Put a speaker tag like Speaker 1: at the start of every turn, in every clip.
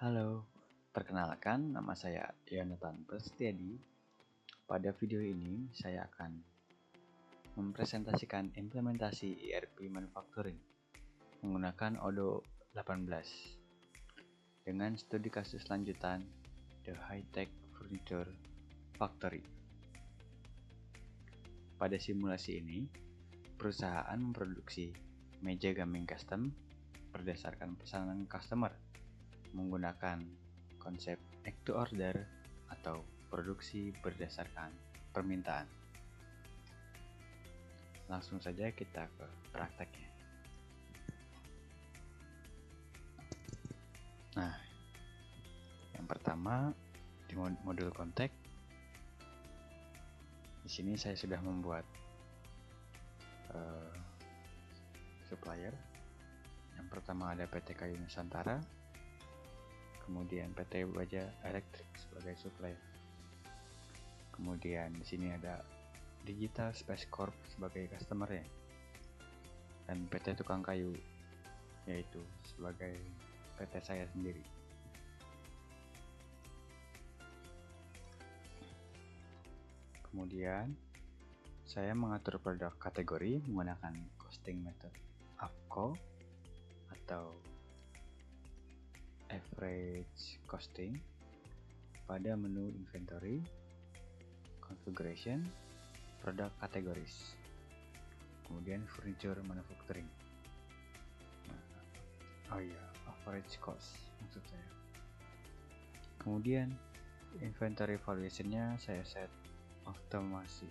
Speaker 1: Halo, perkenalkan nama saya Yonatan Prasetyadi. Pada video ini saya akan mempresentasikan implementasi ERP Manufacturing menggunakan Odoo 18 dengan studi kasus lanjutan The High-Tech Furniture Factory. Pada simulasi ini, perusahaan memproduksi meja gaming custom berdasarkan pesanan customer menggunakan konsep make to order atau produksi berdasarkan permintaan. Langsung saja kita ke prakteknya. Nah, yang pertama di modul kontak. Di sini saya sudah membuat supplier. Yang pertama ada PT Kayu Nusantara, kemudian PT Baja Elektrik sebagai supplier. Kemudian di sini ada Digital Space Corp sebagai customer-nya, dan PT Tukang Kayu yaitu sebagai PT saya sendiri. Kemudian saya mengatur produk kategori menggunakan costing method AFCO atau average costing pada menu inventory, configuration, product categories, kemudian furniture manufacturing. Average cost maksud saya. Kemudian inventory valuation-nya saya set otomasi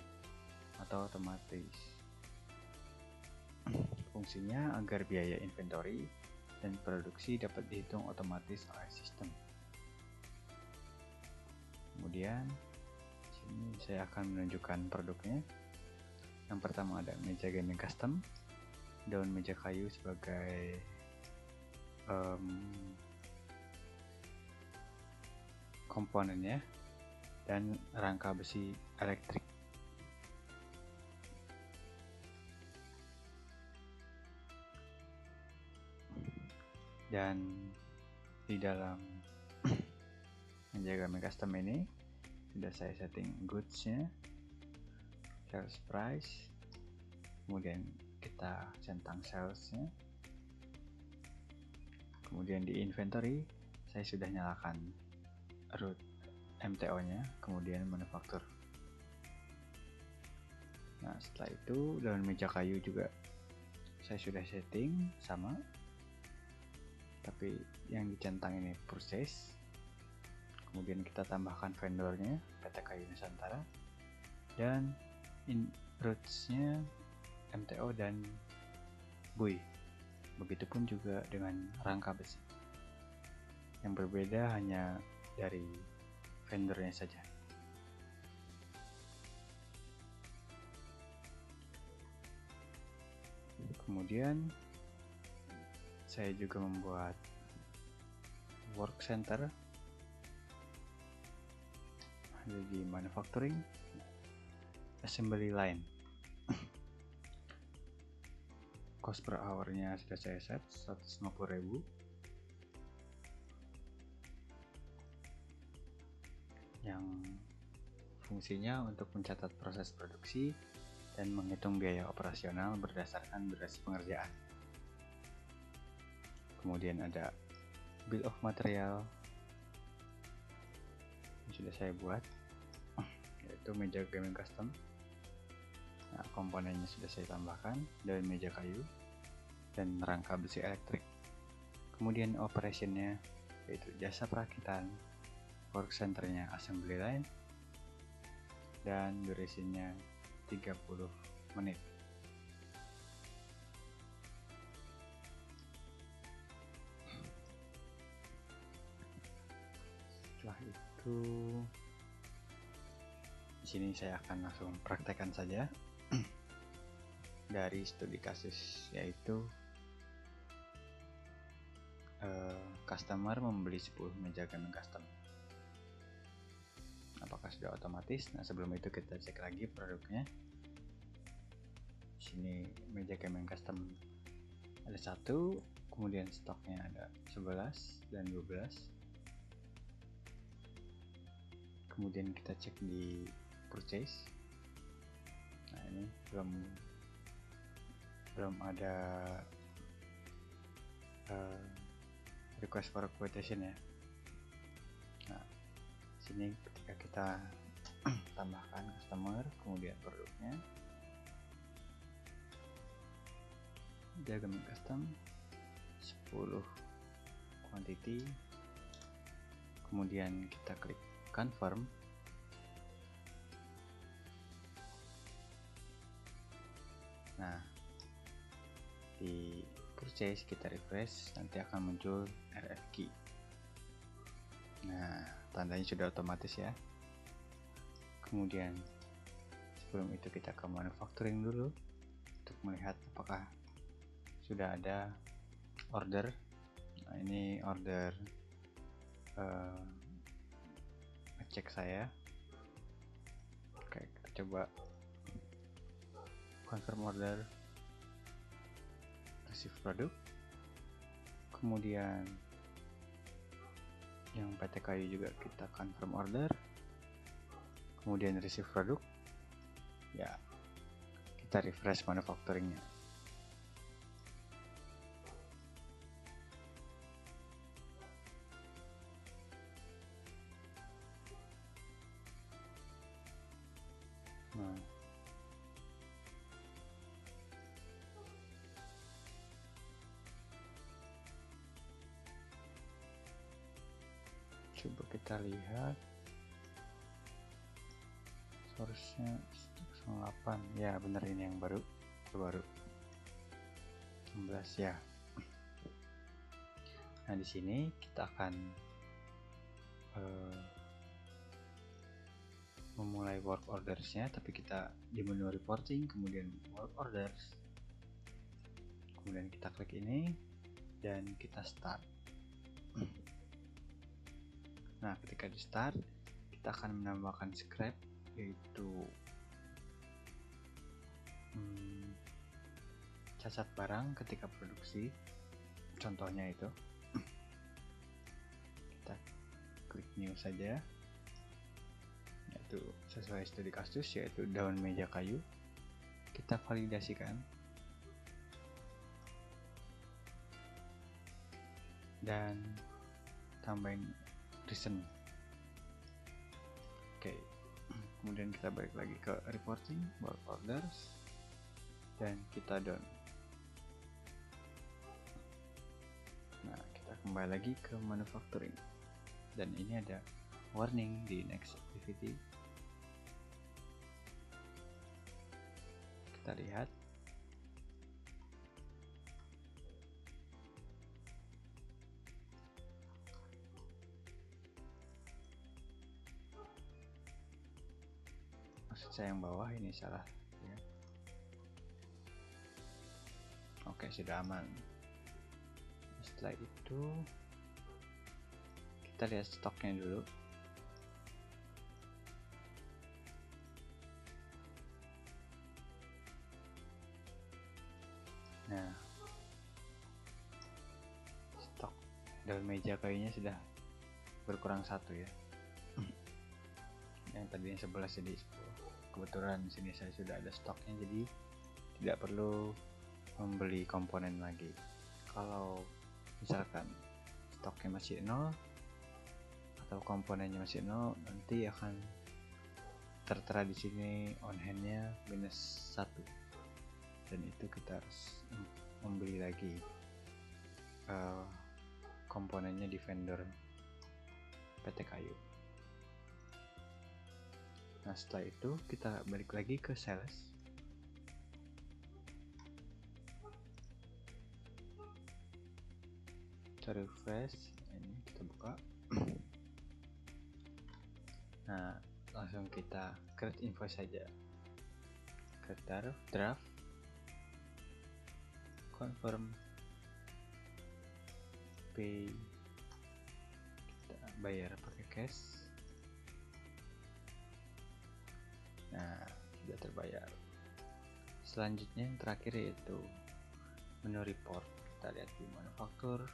Speaker 1: atau otomatis. Fungsinya agar biaya inventory dan produksi dapat dihitung otomatis oleh sistem. Kemudian sini saya akan menunjukkan produknya. Yang pertama ada meja gaming custom, daun meja kayu sebagai komponennya, dan rangka besi elektrik. Dan di dalam meja gaming custom ini sudah saya setting goods-nya, sales price, kemudian kita centang sales-nya. Kemudian di inventory saya sudah nyalakan root MTO-nya, kemudian manufaktur. Nah, setelah itu daun meja kayu juga saya sudah setting sama, tapi yang dicentang ini purchase. Kemudian kita tambahkan vendornya PT Kayu Nusantara, dan roots-nya MTO dan BUI. Begitupun juga dengan rangka besi. Yang berbeda hanya dari vendornya saja. Kemudian saya juga membuat work center di manufacturing assembly line. Cost per hour-nya sudah saya set 150.000. Yang fungsinya untuk mencatat proses produksi dan menghitung biaya operasional berdasarkan durasi pengerjaan. Kemudian ada bill of material yang sudah saya buat, yaitu meja gaming custom. Nah, komponennya sudah saya tambahkan, daun meja kayu dan rangka besi elektrik. Kemudian operationnya yaitu jasa perakitan, work centernya assembly line, dan durasinya 30 menit. Setelah itu di sini saya akan langsung praktekkan saja dari studi kasus, yaitu customer membeli 10 meja gaming custom. Apakah sudah otomatis? Nah, sebelum itu kita cek lagi produknya. Di sini meja gaming custom ada 1, kemudian stoknya ada 11 dan 12. kemudian kita cek di purchase. Nah, ini belum ada request for quotation ya. Nah, sini ketika kita tambahkan customer, kemudian produknya, diagram custom 10 quantity, kemudian kita klik confirm. Nah, di purchase kita refresh, nanti akan muncul RF key. Nah, tandanya sudah otomatis ya. Kemudian sebelum itu kita ke manufacturing dulu untuk melihat apakah sudah ada order. Nah, ini order ngecek saya. Oke, kita coba confirm order, receive produk, kemudian yang PT Kayu juga kita confirm order, kemudian receive produk ya, kita refresh manufacturingnya. Nah, coba kita lihat source-nya 8 ya, bener ini yang baru 16 ya. Nah, di sini kita akan memulai work orders-nya, tapi kita di menu reporting, kemudian work orders, kemudian kita klik ini dan kita start. Nah, ketika di start kita akan menambahkan script, yaitu cacat barang ketika produksi, contohnya itu kita klik new saja, yaitu sesuai studi kasus, yaitu daun meja kayu. Kita validasikan dan tambahin reason. Oke, kemudian kita balik lagi ke reporting, work orders, dan kita done. Nah, kita kembali lagi ke manufacturing, dan ini ada warning di next activity. Kita lihat maksud saya yang bawah ini salah ya. Oke, sudah aman. Setelah itu kita lihat stoknya dulu. Nah, stok daun meja kayunya sudah berkurang 1 ya. Yang tadinya 11 jadi 10. Kebetulan di sini saya sudah ada stoknya, jadi tidak perlu membeli komponen lagi. Kalau misalkan stoknya masih 0 atau komponennya masih 0, nanti akan tertera di sini on hand-nya -1, dan itu kita harus membeli lagi komponennya di vendor PT Kayu. Nah, setelah itu kita balik lagi ke sales. Kita refresh, ini kita buka. Nah, langsung kita create invoice saja. Create draft, confirm, pay, kita bayar pakai cash. Nah, sudah terbayar. Selanjutnya yang terakhir yaitu menu report. Kita lihat di manufaktur,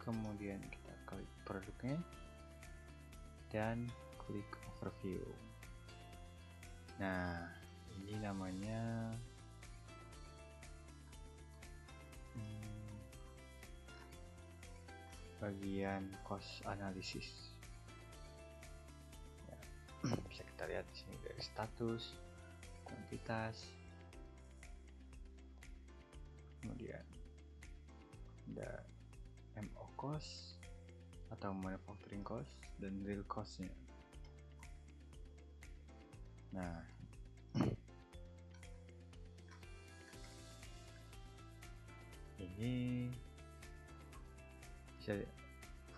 Speaker 1: kemudian kita klik produknya, dan klik overview. Nah, ini namanya bagian cost analysis. Ya, bisa kita lihat di sini dari status, kuantitas, kemudian ada MO cost atau manufacturing cost dan real cost-nya. Nah, ini bisa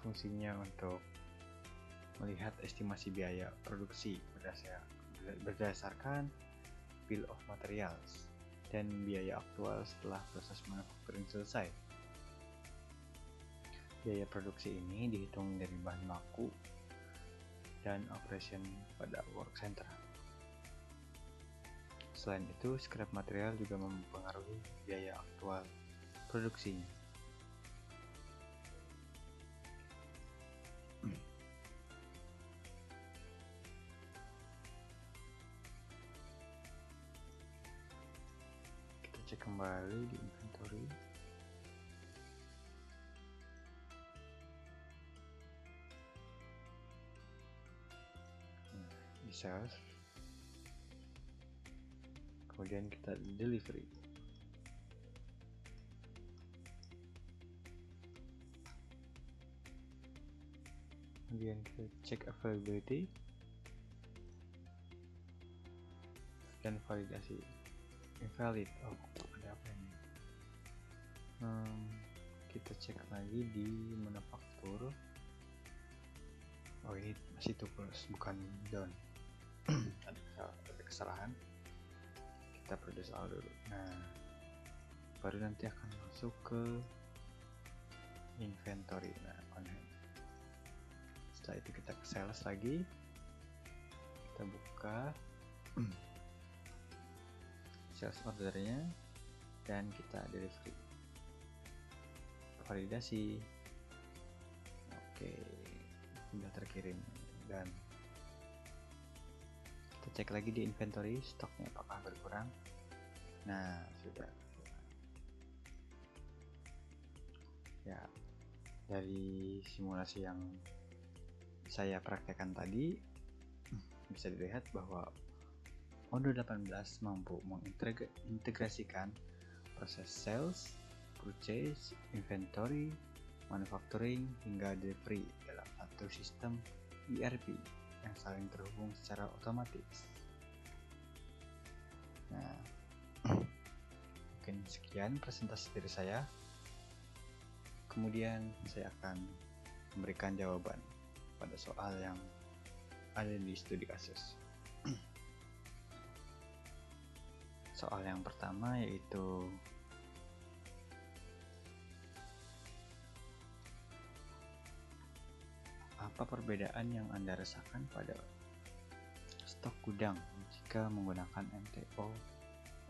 Speaker 1: fungsinya untuk melihat estimasi biaya produksi berdasarkan bill of materials dan biaya aktual setelah proses manufacturing selesai. Biaya produksi ini dihitung dari bahan baku dan operation pada work center. Selain itu, scrap material juga mempengaruhi biaya aktual produksinya. Kita cek kembali di inventory. Nah, di sales. Kemudian kita delivery. Kemudian kita cek availability dan validasi. Invalid. Oh, ada apa ini? Kita cek lagi di manufaktur. Oh, ini masih tuples, bukan down. ada kesalahan. Kita produce all dulu. Nah, baru nanti akan masuk ke inventory. Nah, on hand. Setelah itu kita ke sales lagi, kita buka sales ordernya dan kita delivery, validasi. Oke, sudah terkirim. Dan kita cek lagi di inventory, stoknya apakah berkurang. Nah, sudah. Ya, dari simulasi yang saya praktekkan tadi bisa dilihat bahwa Odoo 18 mampu mengintegrasikan proses sales, purchase, inventory, manufacturing hingga delivery dalam satu sistem ERP yang saling terhubung secara otomatis. Nah, mungkin sekian presentasi dari saya. Kemudian saya akan memberikan jawaban pada soal yang ada di studi kasus. Soal yang pertama yaitu apa perbedaan yang Anda rasakan pada stok gudang jika menggunakan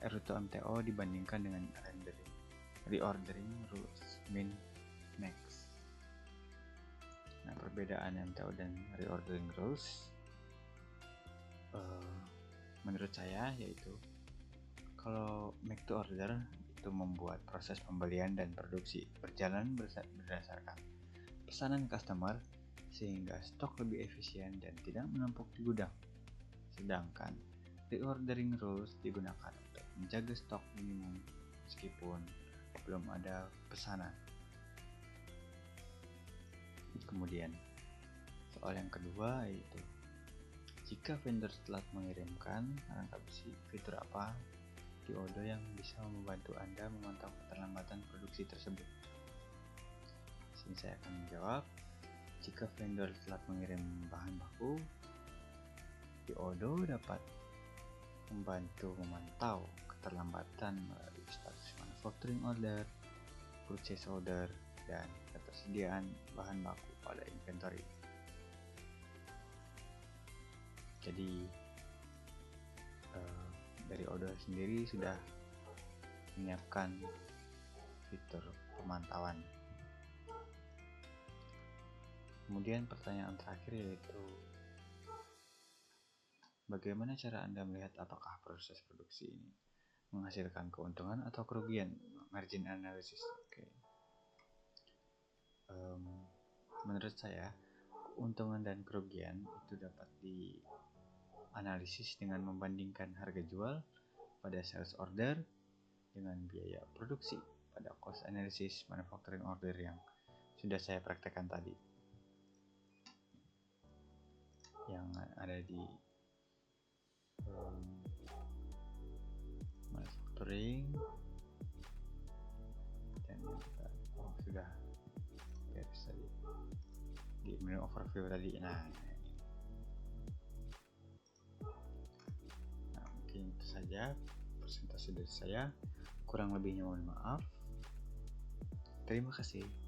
Speaker 1: rute MTO dibandingkan dengan reordering rules min max. Nah, perbedaan MTO dan reordering rules menurut saya yaitu kalau make to order itu membuat proses pembelian dan produksi berjalan berdasarkan pesanan customer sehingga stok lebih efisien dan tidak menumpuk di gudang. Sedangkan reordering rules digunakan untuk menjaga stok minimum meskipun belum ada pesanan. Kemudian soal yang kedua yaitu jika vendor telah mengirimkan rangka besi, fitur apa di Odoo yang bisa membantu Anda memantau keterlambatan produksi tersebut? Sini saya akan menjawab, jika vendor telah mengirim bahan baku, di Odoo dapat membantu memantau keterlambatan melalui status manufacturing order, purchase order, dan ketersediaan bahan baku pada inventory. Jadi dari Odoo sendiri sudah menyiapkan fitur pemantauan. Kemudian pertanyaan terakhir yaitu Bagaimana cara Anda melihat apakah proses produksi ini menghasilkan keuntungan atau kerugian? Margin analysis. Oke. Menurut saya, keuntungan dan kerugian itu dapat dianalisis dengan membandingkan harga jual pada sales order dengan biaya produksi pada cost analysis manufacturing order yang sudah saya praktekkan tadi, yang ada di manufacturing, dan sudah garis tadi di menu overview tadi. Nah, mungkin itu saja presentasi dari saya, kurang lebihnya mohon maaf. Terima kasih.